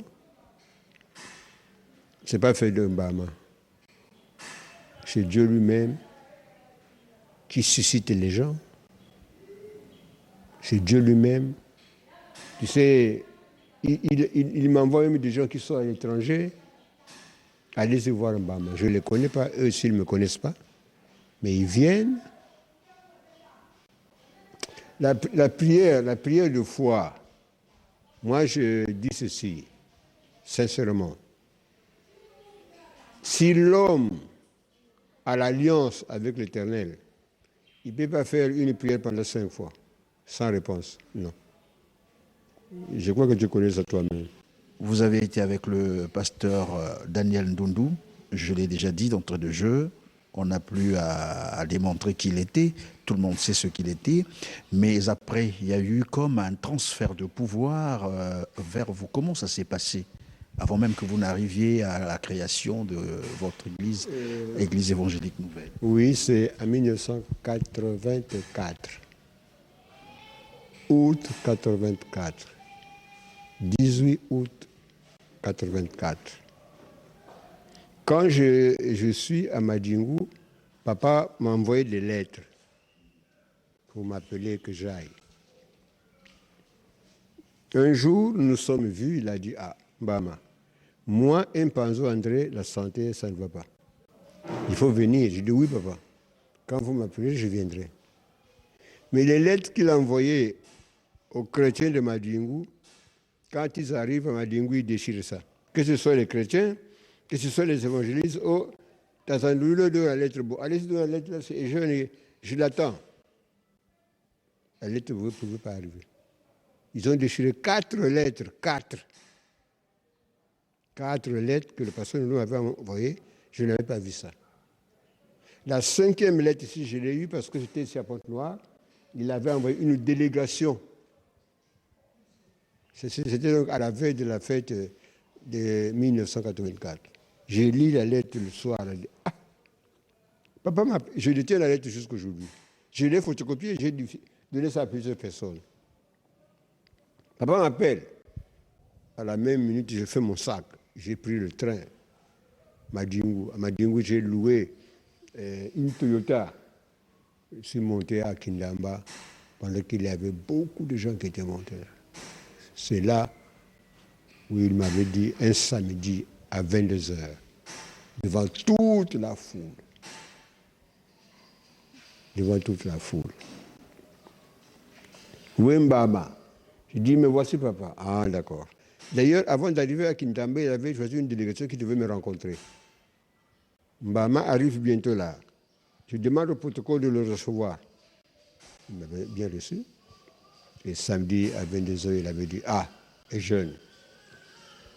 ce n'est pas fait de Mbama. C'est Dieu lui-même qui suscite les gens. C'est Dieu lui-même. Tu sais, il m'envoie même des gens qui sont à l'étranger. Allez-y voir Mbama. Je ne les connais pas, eux aussi, ils ne me connaissent pas. Mais ils viennent. La prière de foi, moi je dis ceci, sincèrement. Si l'homme a l'alliance avec l'Éternel, il ne peut pas faire une prière pendant 5 fois, sans réponse. Non. Je crois que tu connais ça toi-même. Vous avez été avec le pasteur Daniel Ndundu, je l'ai déjà dit d'entrée de jeu. On n'a plus à démontrer qui il était, tout le monde sait ce qu'il était. Mais après, il y a eu comme un transfert de pouvoir vers vous. Comment ça s'est passé avant même que vous n'arriviez à la création de votre église, Église évangélique nouvelle? Oui, c'est en 1984. Août 84. 18 août 84. Quand je suis à Madingu, papa m'a envoyé des lettres pour m'appeler que j'aille. Un jour, nous nous sommes vus, il a dit, Mbama, moi, un Panzo André, la santé, ça ne va pas. Il faut venir. J'ai dit, oui, papa. Quand vous m'appelez, je viendrai. Mais les lettres qu'il a envoyées aux chrétiens de Madingu, quand ils arrivent à Madingu, ils déchirent ça. Que ce soit les chrétiens, que ce soit les évangélistes, t'as entendu de la lettre, allez-y dans la lettre, là, je l'attends. La lettre ne pouvait pas arriver. Ils ont déchiré 4 lettres, 4 lettres que le pasteur nous avait envoyées, je n'avais pas vu ça. La 5e lettre ici, je l'ai eue parce que j'étais ici à Pointe-Noire, il avait envoyé une délégation. C'était donc à la veille de la fête de 1984. J'ai lu la lettre le soir. Papa je détiens la lettre jusqu'aujourd'hui. Je l'ai photocopiée et j'ai donné ça à plusieurs personnes. Papa m'appelle. À la même minute, je fais mon sac. J'ai pris le train. Madingu. À Madingu, j'ai loué une Toyota. Je suis monté à Kindamba pendant qu'il y avait beaucoup de gens qui étaient montés. C'est là où il m'avait dit un samedi à 22h, devant toute la foule. Devant toute la foule. Mbama. Je dis, mais voici papa. Ah, d'accord. D'ailleurs, avant d'arriver à Kintambé, il avait choisi une délégation qui devait me rencontrer. Mbama arrive bientôt là. Je demande au protocole de le recevoir. Il m'avait bien reçu. Et samedi à 22h, il avait dit, est jeune.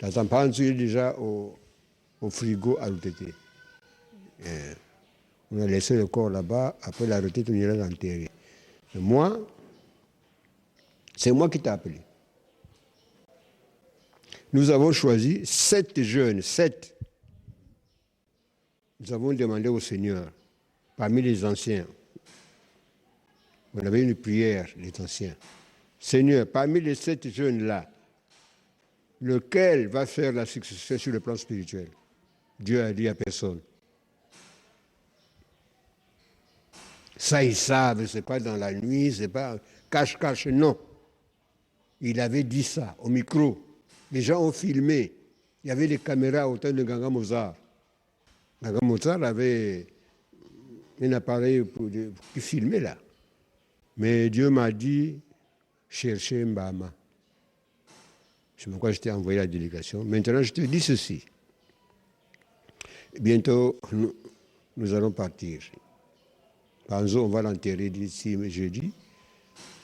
Dans un pan, il est déjà au frigo à l'UTT. On a laissé le corps là-bas. Après la retraite, on ira l'enterrer. Et moi, c'est moi qui t'ai appelé. Nous avons choisi 7 jeunes, 7. Nous avons demandé au Seigneur, parmi les anciens, on avait une prière, les anciens. Seigneur, parmi les 7 jeunes-là, lequel va faire la succession sur le plan spirituel? Dieu a dit à personne. Ça, ils savent, ce n'est pas dans la nuit, ce n'est pas cache-cache, non. Il avait dit ça au micro. Les gens ont filmé. Il y avait des caméras au temps de Ganga Mozart. Ganga Mozart avait un appareil qui filmait là. Mais Dieu m'a dit, cherchez Mbama. C'est pourquoi je t'ai envoyé la délégation. Maintenant, je te dis ceci. Bientôt, nous allons partir. Panzo, on va l'enterrer d'ici jeudi.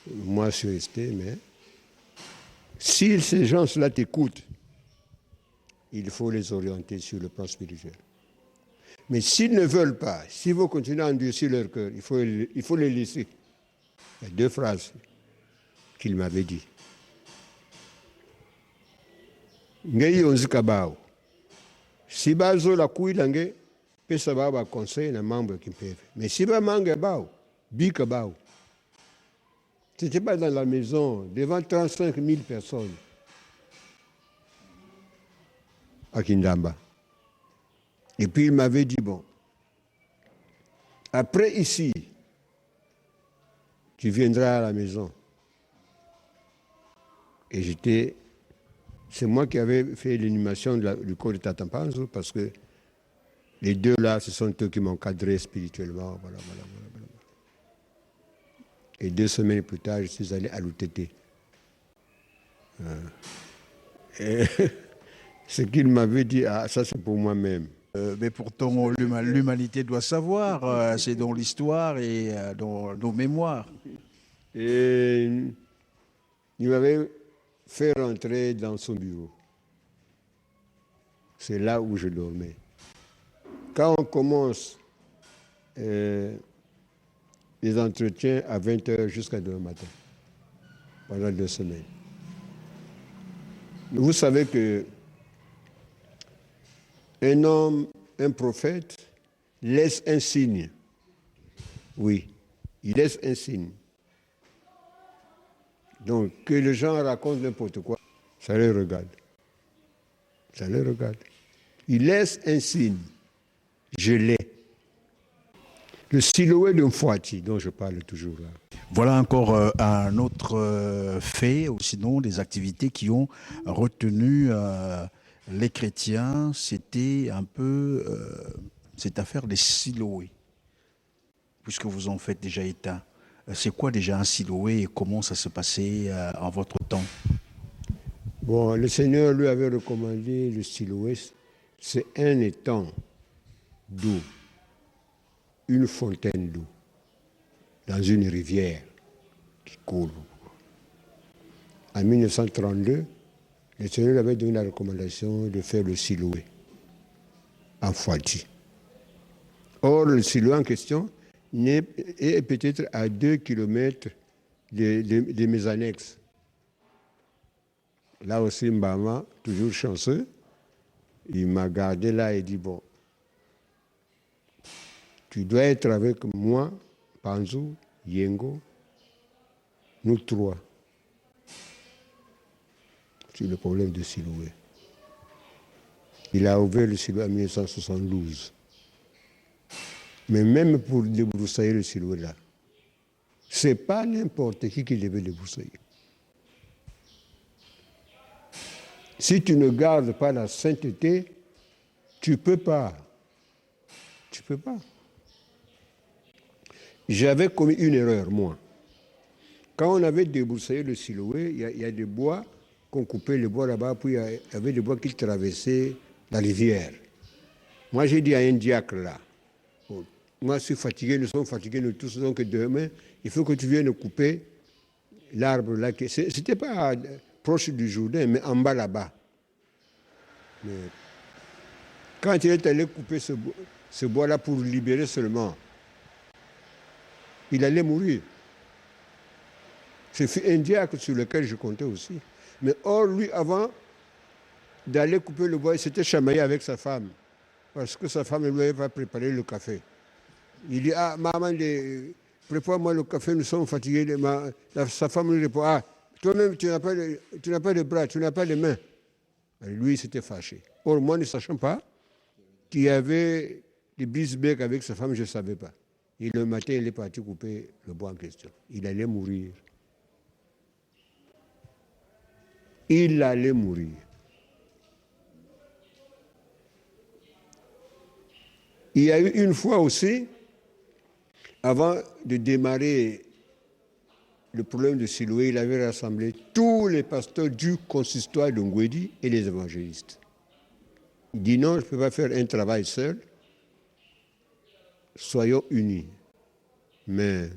Moi, je suis resté, mais si ces gens-là t'écoutent, il faut les orienter sur le plan spirituel. Mais s'ils ne veulent pas, s'ils veulent continuer à endurcir leur cœur, il faut les laisser. Il y a 2 phrases qu'il m'avait dit. Ngai onzi kabao. Si bazo la kuilange, pesa baba conseil na mambo kimpeve. Mais si ba manga bao, bika bao. C'était pas dans la maison, devant 35 000 personnes. À Kindamba. Et puis il m'avait dit, bon, après ici, tu viendras à la maison. Et c'est moi qui avais fait l'animation du corps de Tatampanzo parce que les 2 là, ce sont eux qui m'ont cadré spirituellement. Voilà. Et 2 semaines plus tard, je suis allé à l'UTT. Ce qu'il m'avait dit, ça c'est pour moi-même. Mais pourtant, l'humanité doit savoir, c'est dans l'histoire et dans nos mémoires. Et il m'avait fait rentrer dans son bureau. C'est là où je dormais. Quand on commence les entretiens à 20h jusqu'à demain matin, pendant 2 semaines. Vous savez que un homme, un prophète, laisse un signe. Oui, il laisse un signe. Donc, que les gens racontent n'importe quoi, ça les regarde. Ça les regarde. Il laisse un signe. Je l'ai. Le silhouette d'un Fouati dont je parle toujours là. Voilà encore un autre fait, ou sinon des activités qui ont retenu les chrétiens. C'était un peu cette affaire des siloés, puisque vous en faites déjà état. C'est quoi déjà un siloé et comment ça se passait en votre temps? Bon, le Seigneur lui avait recommandé le siloé. C'est un étang d'eau, une fontaine d'eau, dans une rivière qui coule. En 1932, le Seigneur avait donné la recommandation de faire le siloé en Fouati. Or, le siloé en question est peut-être à 2 kilomètres de mes annexes. Là aussi, Mbama, toujours chanceux, il m'a gardé là et dit, bon, tu dois être avec moi, Panzou, Yengo, nous 3, sur le problème de Siloué. Il a ouvert le Siloué en 1972. Mais même pour débroussailler le Siloué là, ce n'est pas n'importe qui devait débroussailler. Si tu ne gardes pas la sainteté, tu ne peux pas. Tu ne peux pas. J'avais commis une erreur, moi. Quand on avait débroussaillé le Siloué, il y a des bois qu'on coupait les bois là-bas, puis il y avait des bois qui traversaient la rivière. Moi, j'ai dit à un diacre là, oh, moi je suis fatigué, nous sommes fatigués, nous tous, donc demain, il faut que tu viennes couper l'arbre là. C'était pas proche du Jourdain, mais en bas là-bas. Mais quand il est allé couper ce bois-là pour le libérer seulement, il allait mourir. C'est un diacre sur lequel je comptais aussi. Mais or, lui, avant d'aller couper le bois, il s'était chamaillé avec sa femme. Parce que sa femme ne lui avait pas préparé le café. Il dit, ah, maman, prépare-moi le café, nous sommes fatigués. Sa femme lui répond, ah, toi-même, tu n'as pas de bras, tu n'as pas de mains. Et lui, il s'était fâché. Or, moi, ne sachant pas qu'il y avait des bisbecs avec sa femme, je ne savais pas. Et le matin, il est parti couper le bois en question. Il allait mourir. Il allait mourir. Il y a eu une fois aussi, avant de démarrer le problème de Siloué, il avait rassemblé tous les pasteurs du consistoire de Ngwedi et les évangélistes. Il dit non, je ne peux pas faire un travail seul. Soyons unis. Mais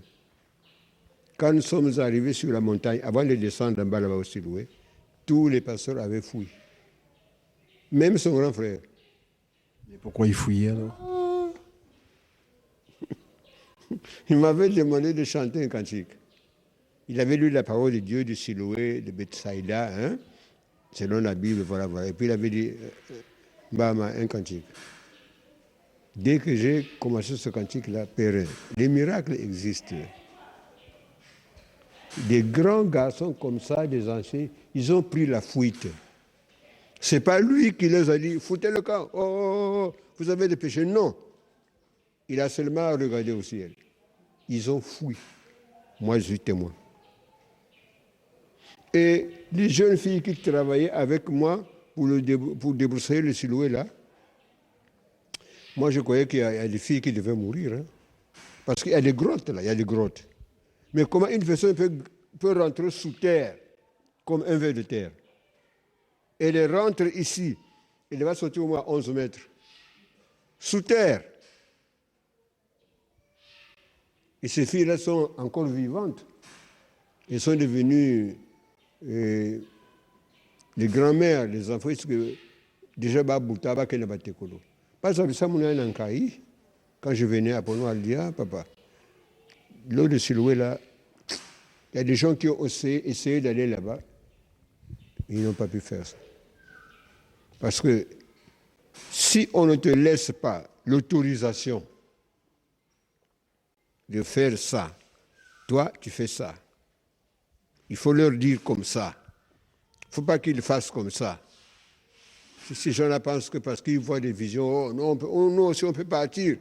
Quand nous sommes arrivés sur la montagne, avant de descendre en bas là-bas au Siloué, tous les pasteurs avaient fui. Même son grand frère. Et pourquoi il fouillait alors? Il m'avait demandé de chanter un cantique. Il avait lu la parole de Dieu de Siloué, de Bethsaïda, hein, selon la Bible, voilà. Et puis il avait dit, Bama, un cantique. Dès que j'ai commencé ce cantique-là, Père, les miracles existent. Des grands garçons comme ça, des anciens, ils ont pris la fuite. Ce n'est pas lui qui les a dit, foutez le camp, oh, vous avez des péchés. Non. Il a seulement regardé au ciel. Ils ont fui. Moi, je suis témoin. Et les jeunes filles qui travaillaient avec moi pour débroussailler le Siloué là, moi je croyais qu'il y a des filles qui devaient mourir. Hein, parce qu'il y a des grottes là, il y a des grottes. Mais comment une personne peut rentrer sous terre, comme un ver de terre? Elle rentre ici, elle va sortir au moins 11 mètres. Sous terre. Et ces filles-là sont encore vivantes. Elles sont devenues les grands-mères, les enfants, déjà Babouta, Bakenabatekolo. Par exemple, ça, quand je venais à Pono, elle dit, ah, papa, l'eau de Siloué, là, il y a des gens qui ont essayé d'aller là-bas, ils n'ont pas pu faire ça. Parce que si on ne te laisse pas l'autorisation de faire ça, toi, tu fais ça. Il faut leur dire comme ça. Il ne faut pas qu'ils fassent comme ça. Si ces gens-là pensent que parce qu'ils voient des visions, oh, non, nous aussi on peut partir.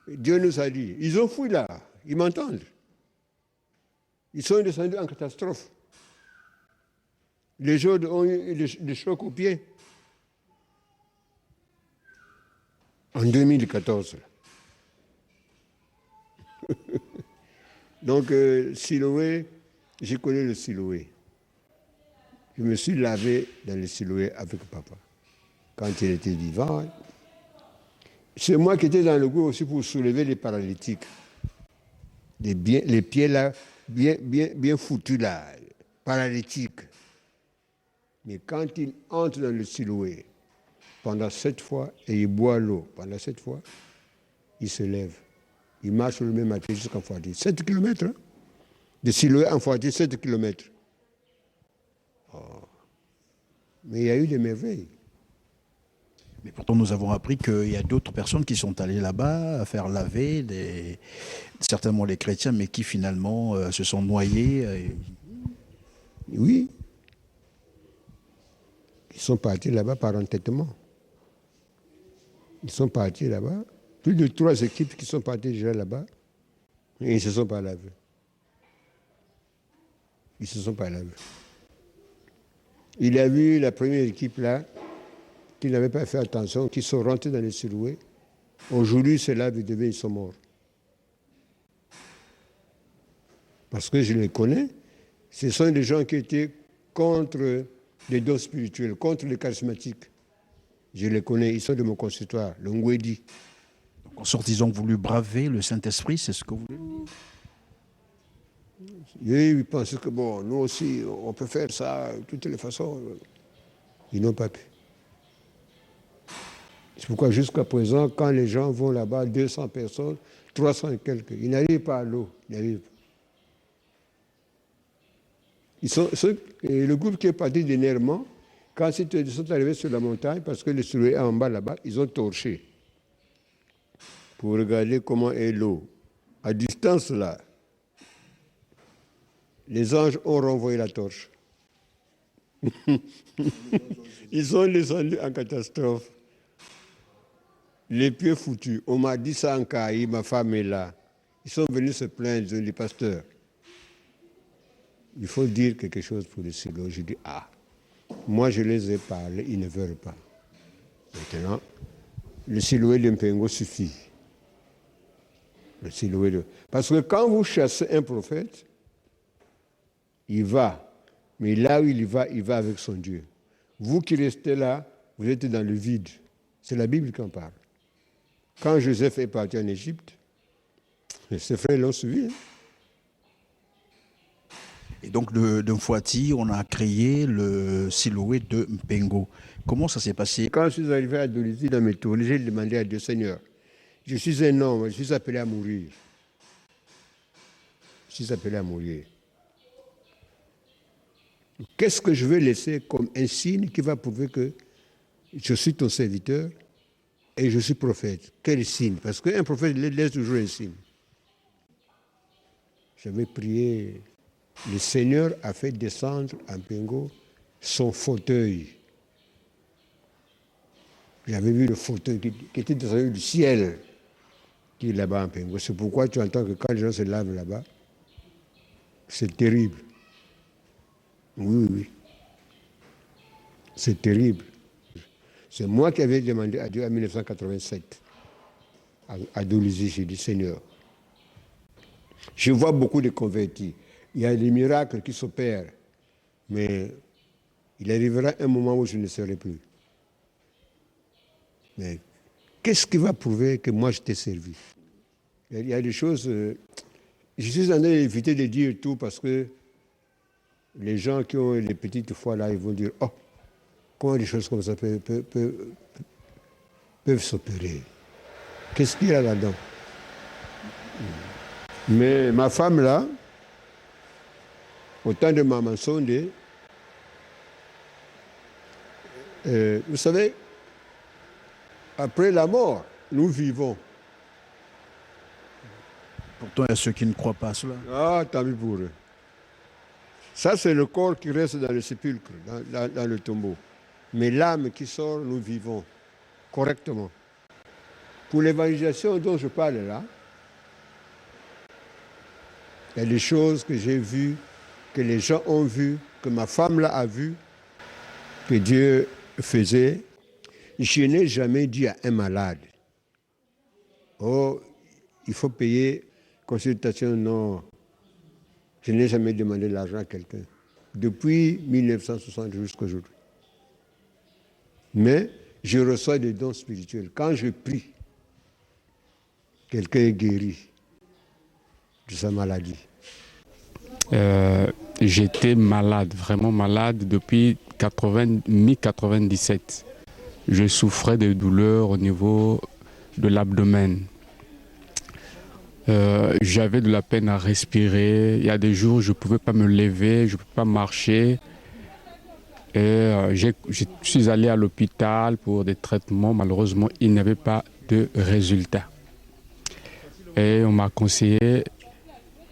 Dieu nous a dit. Ils ont fui là, ils m'entendent. Ils sont descendus en catastrophe. Les gens ont eu des chocs aux pieds. En 2014. Donc, Siloué, j'ai connu le Siloué. Je me suis lavé dans le Siloué avec papa. Quand il était vivant, c'est moi qui étais dans le groupe aussi pour soulever les paralytiques. Les pieds là, bien foutus là, paralytiques. Mais quand il entre dans le Siloué, pendant 7 fois, et il boit l'eau, pendant 7 fois, il se lève. Il marche le même matin jusqu'en Fouadi. 7 km, hein? De Siloué en Fouadi, 7 km. Oh. Mais il y a eu des merveilles. Mais pourtant, nous avons appris qu'il y a d'autres personnes qui sont allées là-bas à faire laver, certainement les chrétiens, mais qui finalement se sont noyés. Oui. Ils sont partis là-bas par entêtement. Ils sont partis là-bas. Plus de 3 équipes qui sont parties déjà là-bas. Et ils ne se sont pas lavés. Ils ne se sont pas lavés. Il a vu la première équipe là, qui n'avait pas fait attention, qui sont rentrés dans les Siloué. Aujourd'hui, c'est là, ils sont morts. Parce que je les connais. Ce sont des gens qui étaient contre les dons spirituels, contre les charismatiques. Je les connais, ils sont de mon consultoire, le Ngwedi. En sorte, ils ont voulu braver le Saint-Esprit, c'est ce que vous voulez dire? Et ils pensaient que, bon, nous aussi, on peut faire ça de toutes les façons. Ils n'ont pas pu. C'est pourquoi jusqu'à présent, quand les gens vont là-bas, 200 personnes, 300 et quelques, ils n'arrivent pas à l'eau. Ils n'arrivent pas. Et le groupe qui est parti d'énervement, quand ils sont arrivés sur la montagne, parce que le soleil est en bas là-bas, ils ont torché pour regarder comment est l'eau. À distance là, les anges ont renvoyé la torche. Ils sont descendus en catastrophe. Les pieds foutus. On m'a dit ça en Caï, ma femme est là. Ils sont venus se plaindre, les pasteurs. Il faut dire quelque chose pour le Siloué. Je dis, moi je les ai parlé, ils ne veulent pas. Maintenant, le Siloué de Mpengo suffit. Le Siloué de... Parce que quand vous chassez un prophète, il va. Mais là où il va avec son Dieu. Vous qui restez là, vous êtes dans le vide. C'est la Bible qui en parle. Quand Joseph est parti en Égypte, ses frères l'ont suivi. Et donc de Mfouati, on a créé le Siloé de Mpengo. Comment ça s'est passé? Quand je suis arrivé à Dolisie dans mes tournées, j'ai demandé à Dieu, Seigneur, je suis un homme, je suis appelé à mourir. Je suis appelé à mourir. Qu'est-ce que je veux laisser comme un signe qui va prouver que je suis ton serviteur et je suis prophète? Quel signe? Parce qu'un prophète laisse toujours un signe. J'avais prié. Le Seigneur a fait descendre à Mpengo son fauteuil. J'avais vu le fauteuil qui était descendu du ciel, qui est là-bas à Mpengo. C'est pourquoi tu entends que quand les gens se lavent là-bas, c'est terrible. Oui. C'est terrible. C'est moi qui avais demandé à Dieu en 1987, à Dolisie, j'ai dit, Seigneur, je vois beaucoup de convertis. Il y a des miracles qui s'opèrent, mais il arrivera un moment où je ne serai plus. Mais qu'est-ce qui va prouver que moi je t'ai servi? Il y a des choses... je suis en train d'éviter de dire tout parce que les gens qui ont les petites foi là, ils vont dire « Oh, comment des choses comme ça peuvent s'opérer? Qu'est-ce qu'il y a là-dedans ?» Mais ma femme là, au temps de Maman Sondé, vous savez, après la mort, nous vivons. Pourtant, il y a ceux qui ne croient pas à cela. Ah, tant pis pour eux. Ça, c'est le corps qui reste dans le sépulcre, dans le tombeau. Mais l'âme qui sort, nous vivons correctement. Pour l'évangélisation dont je parle là, il y a des choses que j'ai vues, que les gens ont vues, que ma femme là a vues, que Dieu faisait. Je n'ai jamais dit à un malade, oh, il faut payer consultation, non. Je n'ai jamais demandé l'argent à quelqu'un, depuis 1960 jusqu'à aujourd'hui. Mais je reçois des dons spirituels. Quand je prie, quelqu'un est guéri de sa maladie. J'étais malade, vraiment malade depuis mi-97. Je souffrais de douleurs au niveau de l'abdomen. J'avais de la peine à respirer. Il y a des jours où je ne pouvais pas me lever, je ne pouvais pas marcher. Et je suis allé à l'hôpital pour des traitements. Malheureusement, il n'y avait pas de résultat. Et on m'a conseillé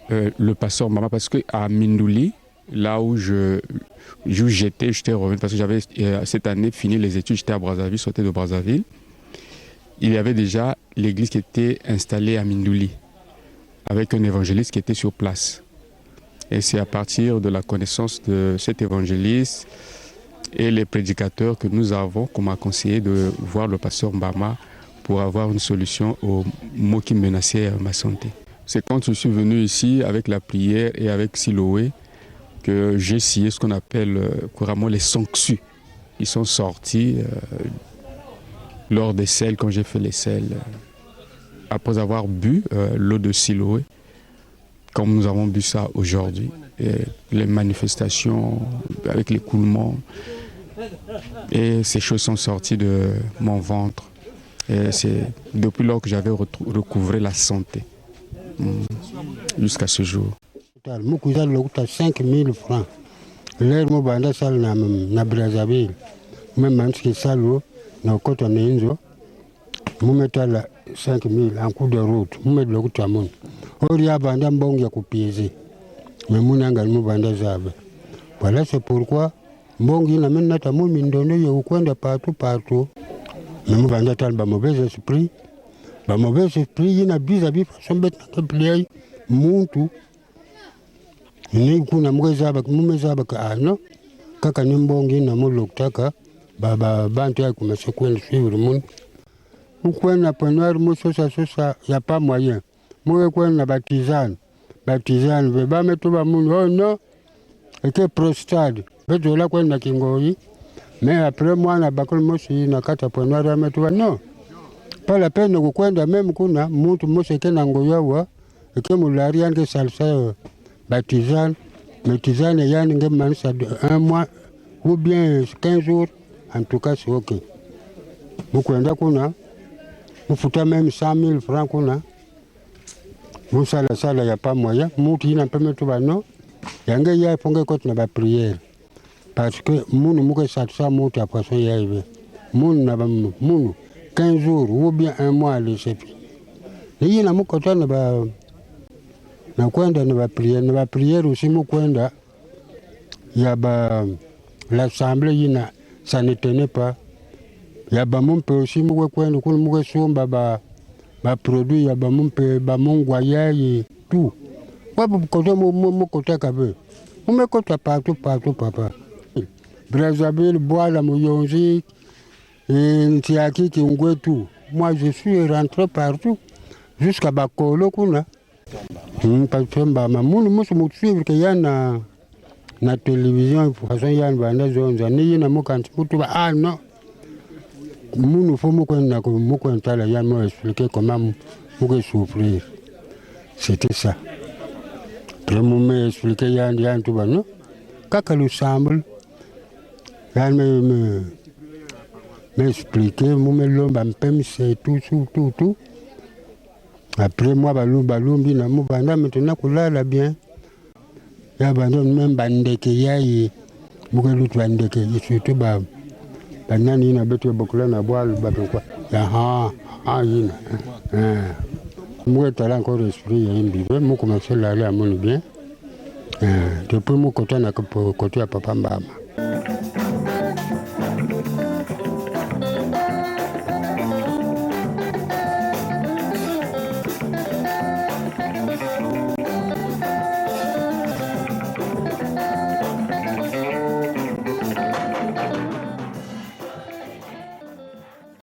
le pasteur Mbama, parce qu'à Mindouli, là où j'étais revenu, parce que j'avais cette année fini les études, j'étais à Brazzaville, sorti de Brazzaville. Il y avait déjà l'église qui était installée à Mindouli, avec un évangéliste qui était sur place. Et c'est à partir de la connaissance de cet évangéliste et les prédicateurs que nous avons qu'on m'a conseillé de voir le pasteur Mbama pour avoir une solution aux maux qui menaçaient ma santé. C'est quand je suis venu ici avec la prière et avec Siloé que j'ai scié ce qu'on appelle couramment les sanctus. Ils sont sortis lors des sels, quand j'ai fait les sels, après avoir bu l'eau de Siloé, comme nous avons bu ça aujourd'hui. Et les manifestations avec l'écoulement, et ces choses sont sorties de mon ventre. Et c'est depuis lors que j'avais recouvré la santé. Jusqu'à ce jour. Mukuza lokuta 5 000 francs. L'air mo banda sal na Brazzaville. Même manski salo na kota nenzo. Mu metala 5 000 en coup de route. Mu met lokuta mon. Oria banda mbongi ya kupieze. Mais munanga mu banda zabe. Voilà c'est pourquoi mbongi na mena ta mu mindono yo kwenda partout. Mais mu banda tal ba mauvais esprit. Ba mauvais esprit ina bizabi façon bet na play muntu. Ni kuna mwezaba kumezaba ka ano kaka nimbongi na mulokutaka baba bantu ya kumese kwenda suivre mun ukwena penwar musosa ya pas moyen mwe kwena baptizan ve ba metuba mun oh non était prostade beto la kwenda kingoyi mais après moi na bakol mosi na kata penwar ya metuba non pas la peine de kwenda même kuna muntu mose kena ngoyawa eke mulari ange salsa baptizan Mais tisane yani nge ça de 1 mois ou bien 15 jours, en tout cas c'est ok. Mukwenda kuna, mufuta même 100 000 francs kuna. Musala sala ya pas moyen, muti ina peme tu bano. Yange ya ponge kote na ba prière. Parce que munu muke satsa muti a poisson ya ibe. Munu na ba munu 15 jours ou bien 1 mois le sepi. Ni na mukota na ba na kwenda na ba prière aussi mukwenda ya ba l'assemblée yina ça ne tenait pas. Ya ba mumpe aussi mukwenda kule mukwe somba ba produit ya ba mumpe ba mongwa yayi tout. Wapo kote mukota kabe. Mumekota partout papa. Brazzaville, Bois-la Mouyonzi, Ntiaki, Kingwe, tout. Moi je suis rentré partout jusqu'à Bakolo kuna. Parce que mamouni musu musuivre que ya na télévision façon ya banda zonza ni na mukanti kutu ah non. Munu faut mukwenta la ya mo expliquer comment muke souffrir. C'était ça. Après me expliquer ya tout ba non. Kaka le semble ya m'expliquer me lomba mpem c'est tout. Après moi balumbi na mu banda maintenant kulala bien. Ya banda même bandeke yayi muke lutu bandeke surtout ba nani na betu bokula na boile bato quoi. Ya yina. Muke tala encore esprit ya imbi. Mu commencer là à mon bien. Depuis mu côté na côté ya papa mbama.